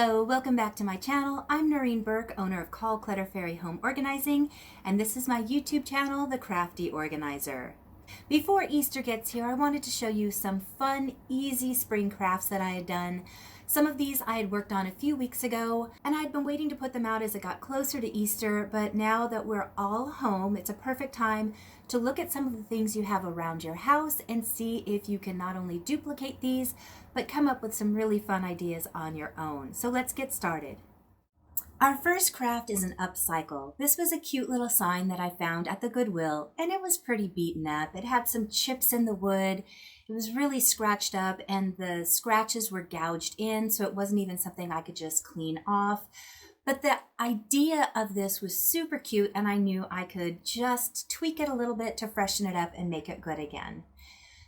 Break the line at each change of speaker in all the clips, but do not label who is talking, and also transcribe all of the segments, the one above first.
Hello, welcome back to my channel. I'm Noreen Burke, owner of Call Clutter Fairy Home Organizing, and this is my YouTube channel, The Crafty Organizer. Before Easter gets here, I wanted to show you some fun, easy spring crafts that I had done. Some of these I had worked on a few weeks ago, and I'd been waiting to put them out as it got closer to Easter, but now that we're all home, it's a perfect time to look at some of the things you have around your house and see if you can not only duplicate these, but come up with some really fun ideas on your own. So let's get started. Our first craft is an upcycle. This was a cute little sign that I found at the Goodwill, and it was pretty beaten up. It had some chips in the wood. It was really scratched up, and the scratches were gouged in, so it wasn't even something I could just clean off. But the idea of this was super cute, and I knew I could just tweak it a little bit to freshen it up and make it good again.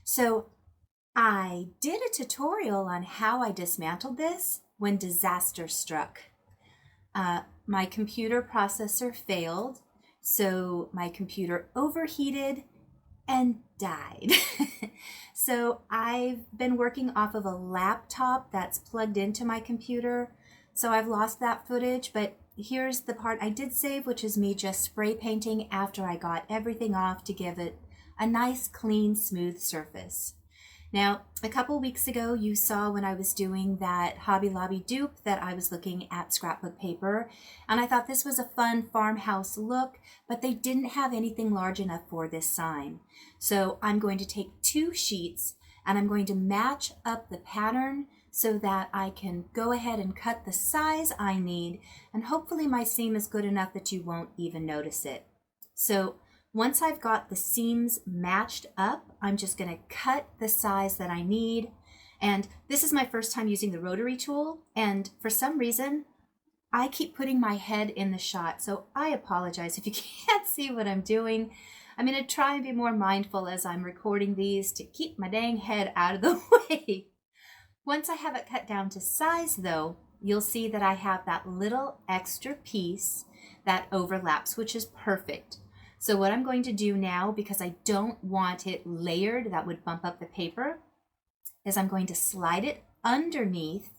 So I did a tutorial on how I dismantled this when disaster struck. My computer processor failed, so my computer overheated and died. So I've been working off of a laptop that's plugged into my computer, so I've lost that footage, but here's the part I did save, which is me just spray painting after I got everything off to give it a nice, clean, smooth surface. Now, a couple weeks ago, you saw when I was doing that Hobby Lobby dupe that I was looking at scrapbook paper, and I thought this was a fun farmhouse look, but they didn't have anything large enough for this sign. So I'm going to take 2 sheets and I'm going to match up the pattern so that I can go ahead and cut the size I need, and hopefully my seam is good enough that you won't even notice it. So once I've got the seams matched up, I'm just going to cut the size that I need. And this is my first time using the rotary tool, and for some reason, I keep putting my head in the shot, so I apologize if you can't see what I'm doing. I'm going to try and be more mindful as I'm recording these to keep my dang head out of the way. Once I have it cut down to size, though, you'll see that I have that little extra piece that overlaps, which is perfect. So what I'm going to do now, because I don't want it layered, that would bump up the paper, is I'm going to slide it underneath,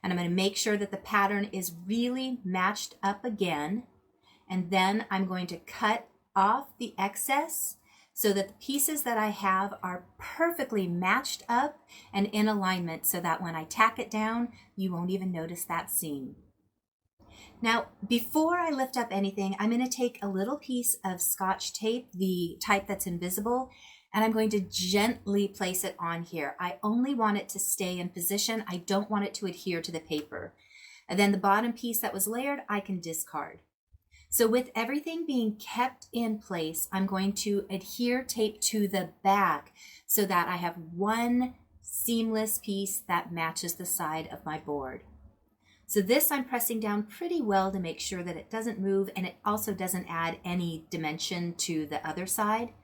and I'm going to make sure that the pattern is really matched up again, and then I'm going to cut off the excess so that the pieces that I have are perfectly matched up and in alignment, so that when I tack it down, you won't even notice that seam. Now, before I lift up anything, I'm going to take a little piece of Scotch tape, the type that's invisible, and I'm going to gently place it on here. I only want it to stay in position. I don't want it to adhere to the paper. And then the bottom piece that was layered, I can discard. So with everything being kept in place, I'm going to adhere tape to the back so that I have one seamless piece that matches the side of my board. So this I'm pressing down pretty well to make sure that it doesn't move, and it also doesn't add any dimension to the other side.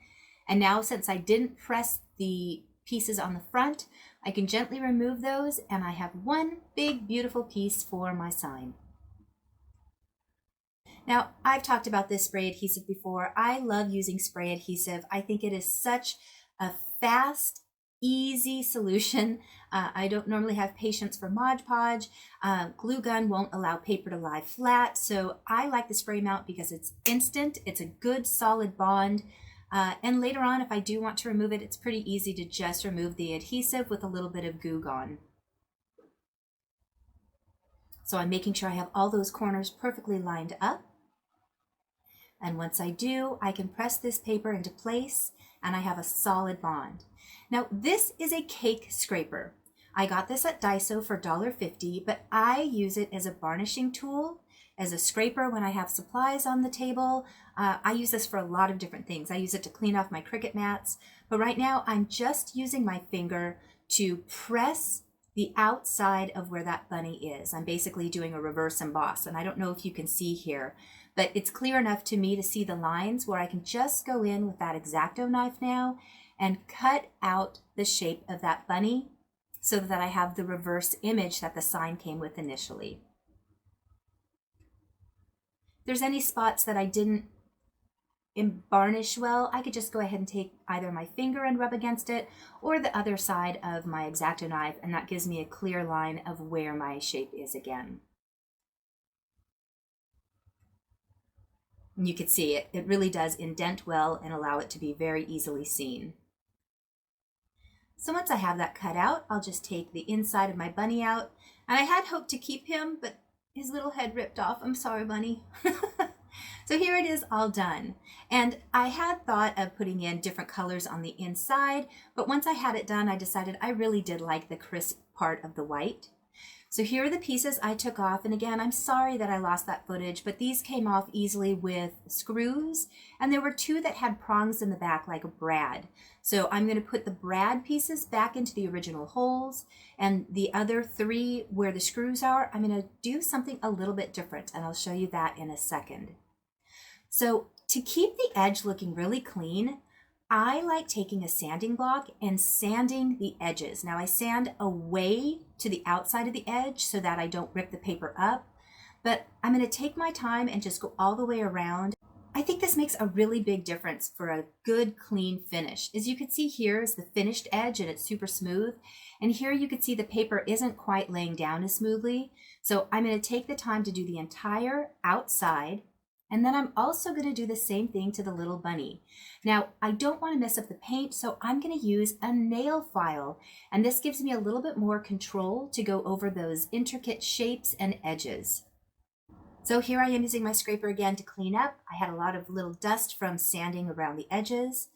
And now, since I didn't press the pieces on the front, I can gently remove those, and I have one big beautiful piece for my sign. Now, I've talked about this spray adhesive before. I love using spray adhesive. I think it is such a fast, easy solution. I don't normally have patience for Mod Podge. Glue gun won't allow paper to lie flat, so I like the spray mount because it's instant, it's a good solid bond, and later on, if I do want to remove it, it's pretty easy to just remove the adhesive with a little bit of Goo Gone. So I'm making sure I have all those corners perfectly lined up. And once I do, I can press this paper into place and I have a solid bond. Now, this is a cake scraper. I got this at Daiso for $1.50, but I use it as a varnishing tool, as a scraper when I have supplies on the table. I use this for a lot of different things. I use it to clean off my Cricut mats, but right now I'm just using my finger to press the outside of where that bunny is. I'm basically doing a reverse emboss, and I don't know if you can see here, but it's clear enough to me to see the lines where I can just go in with that X-Acto knife now and cut out the shape of that bunny so that I have the reverse image that the sign came with initially. If there's any spots that I didn't varnish well, I could just go ahead and take either my finger and rub against it or the other side of my X-Acto knife, and that gives me a clear line of where my shape is again. And you can see it really does indent well and allow it to be very easily seen. So once I have that cut out, I'll just take the inside of my bunny out. And I had hoped to keep him, but his little head ripped off. I'm sorry, bunny. So here it is all done. And I had thought of putting in different colors on the inside, but once I had it done, I decided I really did like the crisp part of the white. So here are the pieces I took off, and again, I'm sorry that I lost that footage, but these came off easily with screws, and there were two that had prongs in the back like a brad. So I'm going to put the brad pieces back into the original holes, and the other three where the screws are, I'm going to do something a little bit different, and I'll show you that in a second. So to keep the edge looking really clean, I like taking a sanding block and sanding the edges. Now I sand away to the outside of the edge so that I don't rip the paper up, but I'm going to take my time and just go all the way around. I think this makes a really big difference for a good clean finish. As you can see, here is the finished edge and it's super smooth. And here you can see the paper isn't quite laying down as smoothly. So I'm going to take the time to do the entire outside. And then I'm also going to do the same thing to the little bunny. Now, I don't want to mess up the paint, so I'm going to use a nail file. And this gives me a little bit more control to go over those intricate shapes and edges. So here I am using my scraper again to clean up. I had a lot of little dust from sanding around the edges.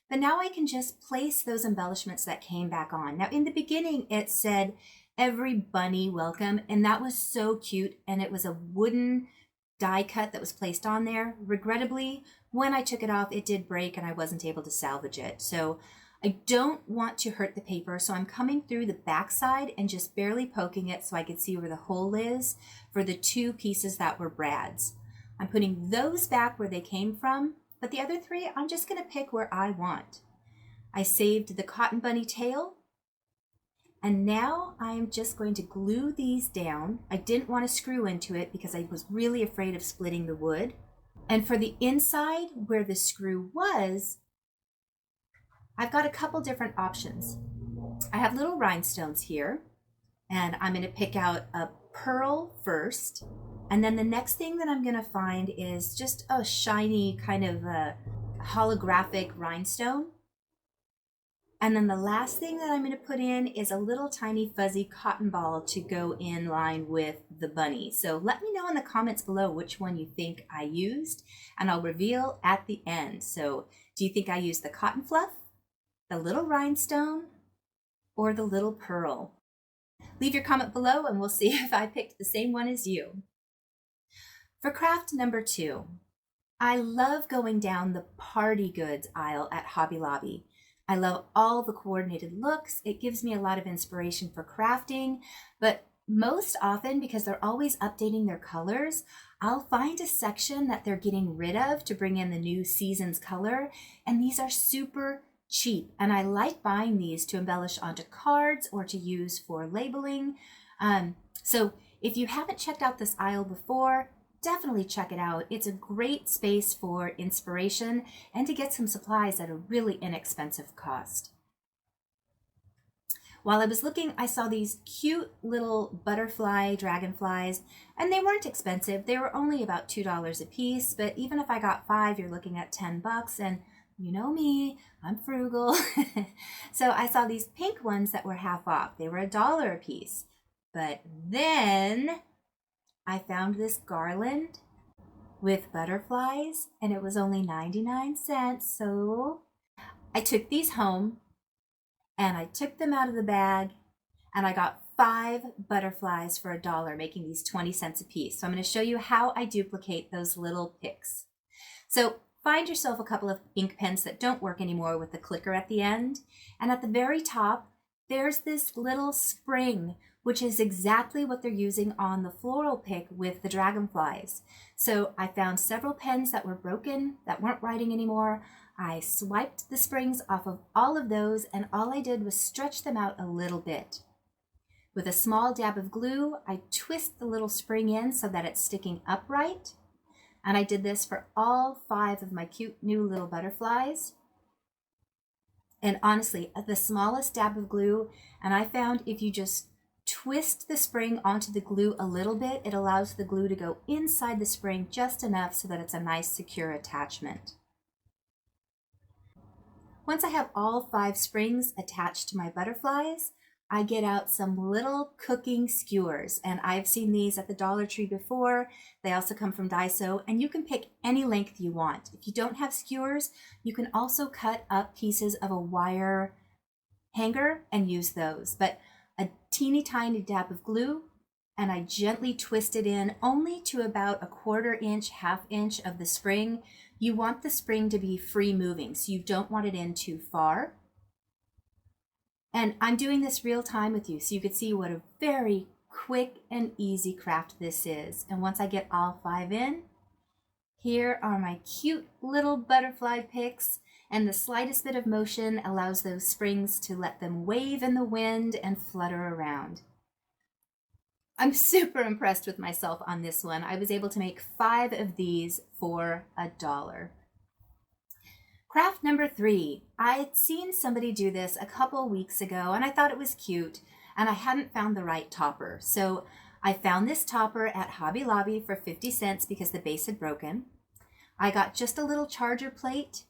But now I can just place those embellishments that came back on. Now, in the beginning, it said, "Every bunny welcome," and that was so cute. And it was a wooden die cut that was placed on there. Regrettably, when I took it off, it did break and I wasn't able to salvage it. So I don't want to hurt the paper, so I'm coming through the back side and just barely poking it so I could see where the hole is for the two pieces that were brads. I'm putting those back where they came from, but the other three, I'm just going to pick where I want. I saved the cotton bunny tail. And now I'm just going to glue these down. I didn't want to screw into it because I was really afraid of splitting the wood. And for the inside where the screw was, I've got a couple different options. I have little rhinestones here, and I'm going to pick out a pearl first. And then the next thing that I'm going to find is just a shiny kind of a holographic rhinestone. And then the last thing that I'm going to put in is a little tiny fuzzy cotton ball to go in line with the bunny. So let me know in the comments below which one you think I used, and I'll reveal at the end. So do you think I used the cotton fluff, the little rhinestone, or the little pearl? Leave your comment below and we'll see if I picked the same one as you. For craft number 2, I love going down the party goods aisle at Hobby Lobby. I love all the coordinated looks. It gives me a lot of inspiration for crafting, but most often, because they're always updating their colors, I'll find a section that they're getting rid of to bring in the new season's color, and these are super cheap, and I like buying these to embellish onto cards or to use for labeling. So if you haven't checked out this aisle before, definitely check it out. It's a great space for inspiration and to get some supplies at a really inexpensive cost. While I was looking, I saw these cute little butterfly dragonflies, and they weren't expensive. They were only about $2 a piece, but even if I got 5, you're looking at $10, and you know me, I'm frugal. So I saw these pink ones that were half off. They were $1 a piece. But then I found this garland with butterflies, and it was only 99 cents. So I took these home and I took them out of the bag, and I got 5 butterflies for $1, making these 20 cents a piece. So I'm going to show you how I duplicate those little picks. So find yourself a couple of ink pens that don't work anymore with the clicker at the end. And at the very top, there's this little spring, which is exactly what they're using on the floral pick with the dragonflies. So I found several pens that were broken, that weren't writing anymore. I swiped the springs off of all of those, and all I did was stretch them out a little bit. With a small dab of glue, I twist the little spring in so that it's sticking upright. And I did this for all 5 of my cute new little butterflies. And honestly, the smallest dab of glue, and I found if you just twist the spring onto the glue a little bit, it allows the glue to go inside the spring just enough so that it's a nice secure attachment. Once I have all 5 springs attached to my butterflies, I get out some little cooking skewers, and I've seen these at the Dollar Tree before. They also come from Daiso, and you can pick any length you want. If you don't have skewers, you can also cut up pieces of a wire hanger and use those. But a teeny tiny dab of glue, and I gently twist it in only to about a 1/4 inch, 1/2 inch of the spring. You want the spring to be free moving, so you don't want it in too far. And I'm doing this real time with you so you could see what a very quick and easy craft this is. And once I get all 5 in, here are my cute little butterfly picks, and the slightest bit of motion allows those springs to let them wave in the wind and flutter around. I'm super impressed with myself on this one. I was able to make 5 of these for $1. Craft number 3. I had seen somebody do this a couple weeks ago and I thought it was cute, and I hadn't found the right topper. So I found this topper at Hobby Lobby for 50 cents because the base had broken. I got just a little charger plate,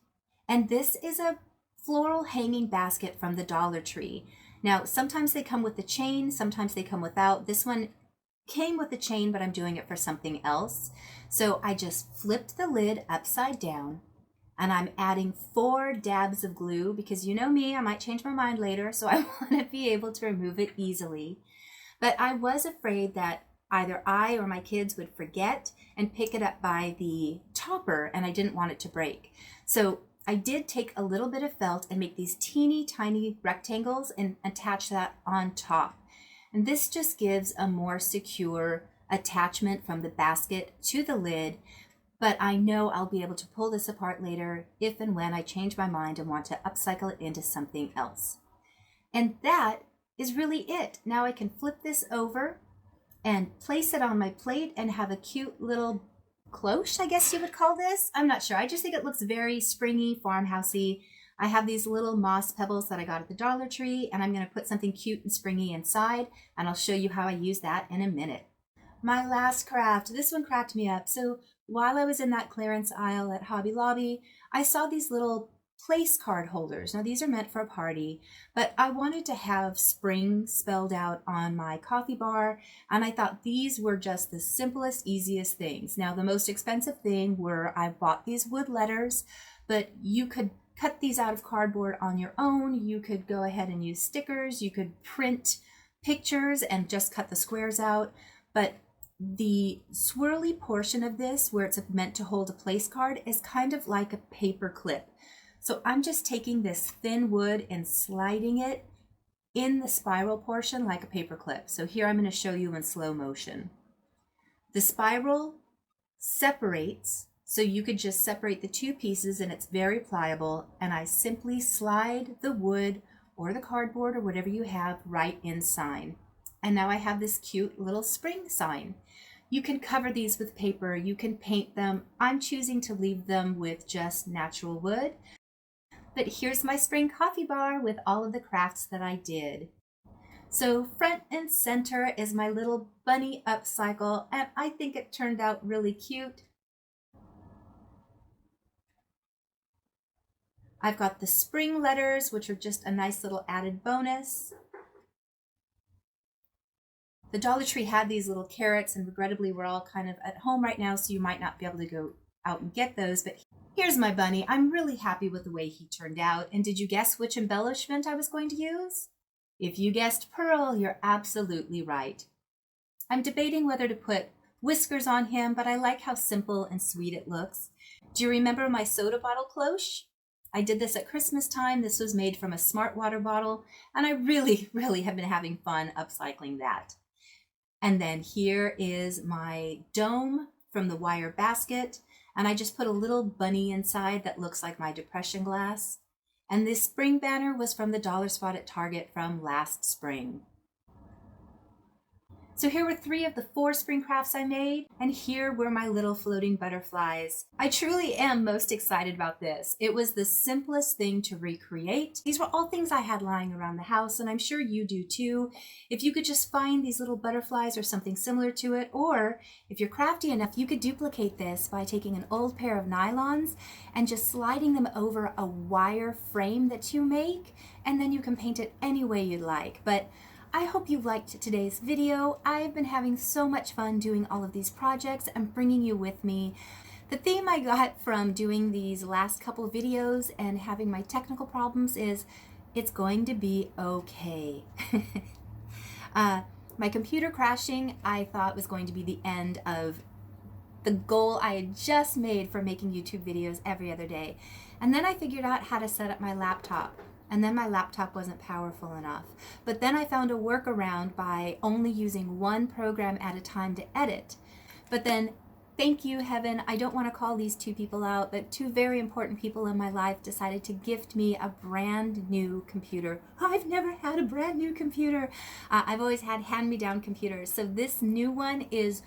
and this is a floral hanging basket from the Dollar Tree. Now, sometimes they come with the chain, sometimes they come without. This one came with the chain, but I'm doing it for something else. So I just flipped the lid upside down, and I'm adding 4 dabs of glue because you know me, I might change my mind later, so I want to be able to remove it easily. But I was afraid that either I or my kids would forget and pick it up by the topper, and I didn't want it to break. So I did take a little bit of felt and make these teeny tiny rectangles and attach that on top. And this just gives a more secure attachment from the basket to the lid. But I know I'll be able to pull this apart later if and when I change my mind and want to upcycle it into something else. And that is really it. Now I can flip this over and place it on my plate and have a cute little cloche, I guess you would call this. I'm not sure. I just think it looks very springy, farmhousey. I have these little moss pebbles that I got at the Dollar Tree, and I'm going to put something cute and springy inside, and I'll show you how I use that in a minute. My last craft, this one cracked me up. So while I was in that clearance aisle at Hobby Lobby, I saw these little place card holders. Now these are meant for a party, but I wanted to have spring spelled out on my coffee bar, and I thought these were just the simplest, easiest things. Now the most expensive thing were I bought these wood letters, but you could cut these out of cardboard on your own. You could go ahead and use stickers. You could print pictures and just cut the squares out. But the swirly portion of this, where it's meant to hold a place card, is kind of like a paper clip. So I'm just taking this thin wood and sliding it in the spiral portion like a paper clip. So here I'm going to show you in slow motion. The spiral separates, so you could just separate the 2 pieces, and it's very pliable, and I simply slide the wood or the cardboard or whatever you have right inside. And now I have this cute little spring sign. You can cover these with paper, you can paint them. I'm choosing to leave them with just natural wood. But here's my spring coffee bar with all of the crafts that I did. So front and center is my little bunny upcycle, and I think it turned out really cute. I've got the spring letters, which are just a nice little added bonus. The Dollar Tree had these little carrots, and regrettably we're all kind of at home right now, so you might not be able to go out and get those, but here's my bunny. I'm really happy with the way he turned out. And did you guess which embellishment I was going to use? If you guessed pearl, you're absolutely right. I'm debating whether to put whiskers on him, but I like how simple and sweet it looks. Do you remember my soda bottle cloche? I did this at Christmas time. This was made from a smart water bottle, and I really, really have been having fun upcycling that. And then here is my dome from the wire basket. And I just put a little bunny inside that looks like my depression glass. And this spring banner was from the dollar spot at Target from last spring. So here were 3 of the 4 spring crafts I made, and here were my little floating butterflies. I truly am most excited about this. It was the simplest thing to recreate. These were all things I had lying around the house, and I'm sure you do too. If you could just find these little butterflies or something similar to it, or if you're crafty enough, you could duplicate this by taking an old pair of nylons and just sliding them over a wire frame that you make, and then you can paint it any way you'd like. But I hope you liked today's video. I've been having so much fun doing all of these projects and bringing you with me. The theme I got from doing these last couple videos and having my technical problems is, it's going to be okay. My computer crashing, I thought was going to be the end of the goal I had just made for making YouTube videos every other day. And then I figured out how to set up my laptop. And then my laptop wasn't powerful enough. But then I found a workaround by only using one program at a time to edit. But then, thank you, heaven, I don't want to call these 2 people out, but 2 very important people in my life decided to gift me a brand new computer. I've never had a brand new computer. I've always had hand-me-down computers. So this new one is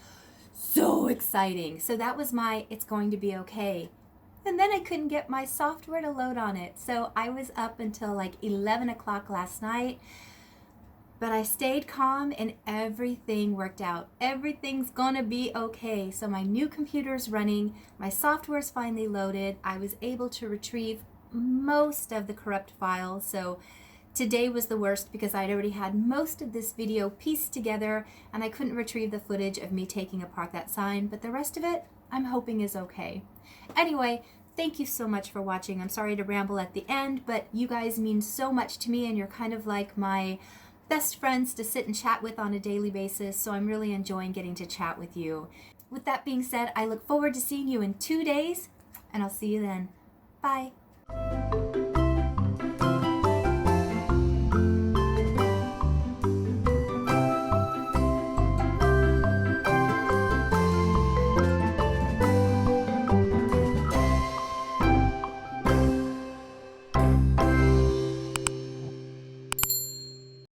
so exciting. So that was my it's going to be okay. And then I couldn't get my software to load on it. So I was up until like 11 o'clock last night, but I stayed calm and everything worked out. Everything's gonna be okay. So my new computer's running, my software's finally loaded. I was able to retrieve most of the corrupt files. So today was the worst because I'd already had most of this video pieced together and I couldn't retrieve the footage of me taking apart that sign, but the rest of it, I'm hoping is okay. Anyway, thank you so much for watching. I'm sorry to ramble at the end, but you guys mean so much to me and you're kind of like my best friends to sit and chat with on a daily basis, so I'm really enjoying getting to chat with you. With that being said, I look forward to seeing you in 2 days, and I'll see you then. Bye.